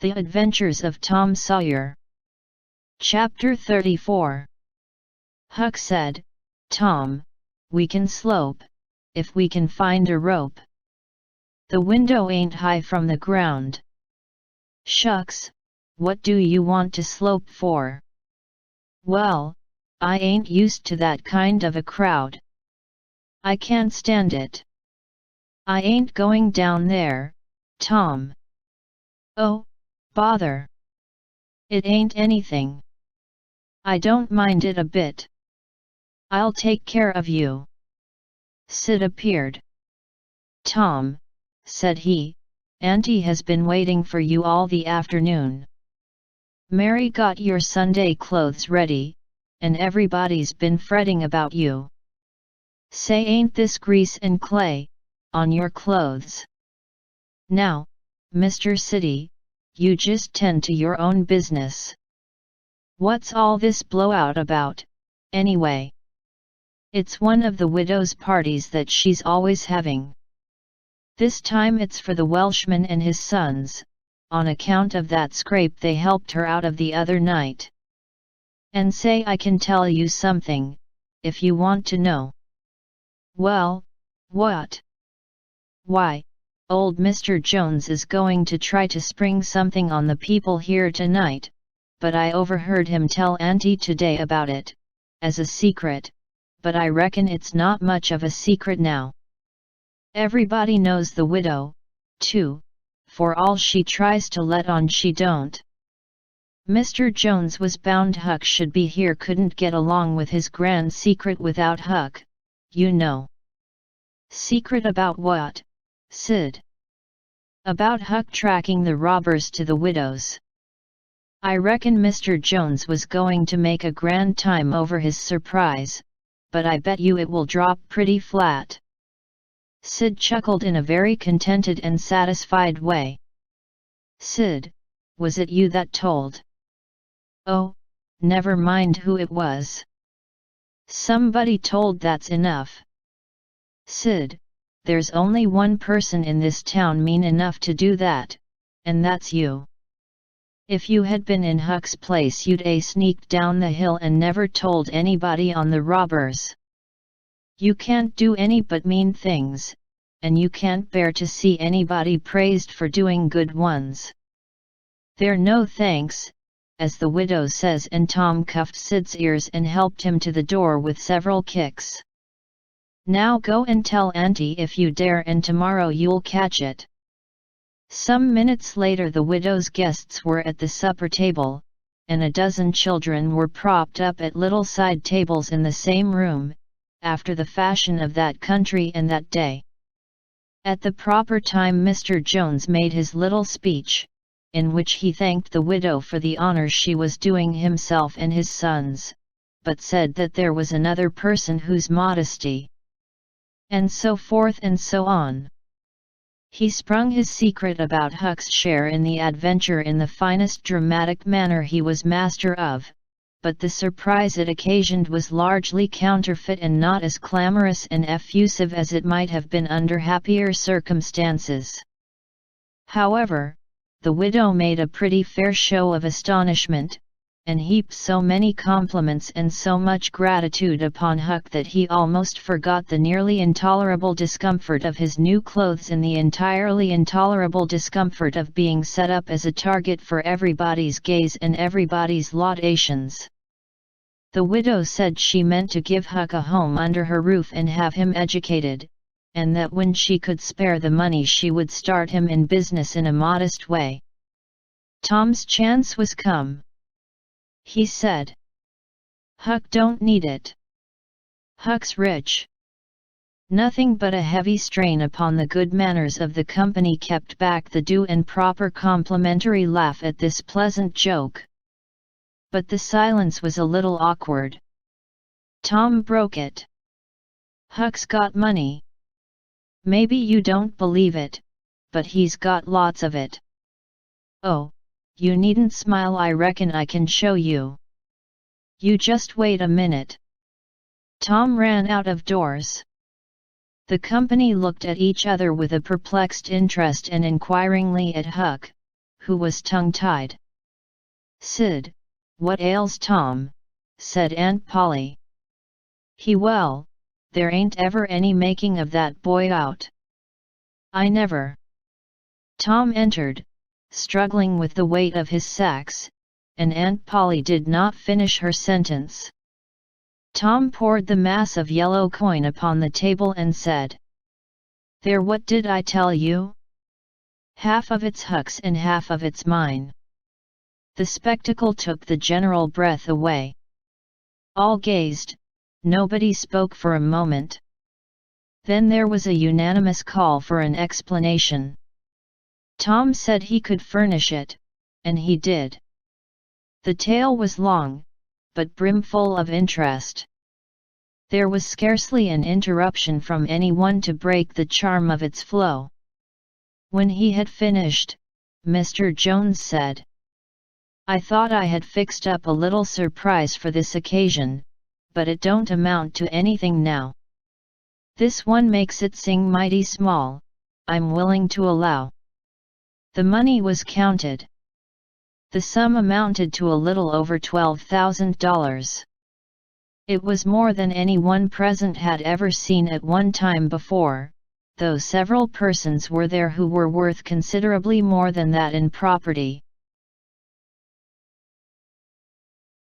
The Adventures of Tom Sawyer. Chapter 34. Huck said, "Tom, we can slope, if we can find a rope. The window ain't high from the ground." "Shucks, what do you want to slope for?" "Well, I ain't used to that kind of a crowd. I can't stand it. I ain't going down there, Tom." "Oh, bother. It ain't anything. I don't mind it a bit. I'll take care of you." Sid appeared. "Tom," said he, "Auntie has been waiting for you all the afternoon. Mary got your Sunday clothes ready, and everybody's been fretting about you. Say, ain't this grease and clay on your clothes? Now, Mr. City, you just tend to your own business. What's all this blowout about, anyway?" "It's one of the widow's parties that she's always having. This time it's for the Welshman and his sons, on account of that scrape they helped her out of the other night. And say, I can tell you something, if you want to know." "Well, what?" "Why, old Mr. Jones is going to try to spring something on the people here tonight, but I overheard him tell Auntie today about it, as a secret, but I reckon it's not much of a secret now. Everybody knows the widow, too, for all she tries to let on she don't. Mr. Jones was bound Huck should be here, couldn't get along with his grand secret without Huck, you know." "Secret about what, Sid?" "About Huck tracking the robbers to the widow's. I reckon Mr. Jones was going to make a grand time over his surprise, but I bet you it will drop pretty flat." Sid chuckled in a very contented and satisfied way. "Sid, was it you that told?" "Oh, never mind who it was. Somebody told, that's enough." "Sid, there's only one person in this town mean enough to do that, and that's you. If you had been in Huck's place you'd sneaked down the hill and never told anybody on the robbers. You can't do any but mean things, and you can't bear to see anybody praised for doing good ones. There no thanks, as the widow says." And Tom cuffed Sid's ears and helped him to the door with several kicks. "Now go and tell Auntie if you dare, and tomorrow you'll catch it." Some minutes later the widow's guests were at the supper table, and a dozen children were propped up at little side tables in the same room, after the fashion of that country and that day. At the proper time Mr. Jones made his little speech, in which he thanked the widow for the honors she was doing himself and his sons, but said that there was another person whose modesty, and so forth and so on. He sprung his secret about Huck's share in the adventure in the finest dramatic manner he was master of, but the surprise it occasioned was largely counterfeit and not as clamorous and effusive as it might have been under happier circumstances. However, the widow made a pretty fair show of astonishment, and heaped so many compliments and so much gratitude upon Huck that he almost forgot the nearly intolerable discomfort of his new clothes and the entirely intolerable discomfort of being set up as a target for everybody's gaze and everybody's laudations. The widow said she meant to give Huck a home under her roof and have him educated, and that when she could spare the money she would start him in business in a modest way. Tom's chance was come. He said, "Huck don't need it. Huck's rich." Nothing but a heavy strain upon the good manners of the company kept back the due and proper complimentary laugh at this pleasant joke. But the silence was a little awkward. Tom broke it. "Huck's got money. Maybe you don't believe it, but he's got lots of it. Oh, you needn't smile, I reckon I can show you. You just wait a minute." Tom ran out of doors. The company looked at each other with a perplexed interest and inquiringly at Huck, who was tongue-tied. "Sid, what ails Tom?" said Aunt Polly. Well, there ain't ever any making of that boy out. I never." Tom entered, struggling with the weight of his sacks, and Aunt Polly did not finish her sentence. Tom poured the mass of yellow coin upon the table and said, "There, what did I tell you? Half of it's Huck's and half of it's mine." The spectacle took the general breath away. All gazed, nobody spoke for a moment. Then there was a unanimous call for an explanation. Tom said he could furnish it, and he did. The tale was long, but brimful of interest. There was scarcely an interruption from anyone to break the charm of its flow. When he had finished, Mr. Jones said, "I thought I had fixed up a little surprise for this occasion, but it don't amount to anything now. This one makes it sing mighty small, I'm willing to allow." The money was counted. The sum amounted to a little over $12,000. It was more than any one present had ever seen at one time before, though several persons were there who were worth considerably more than that in property.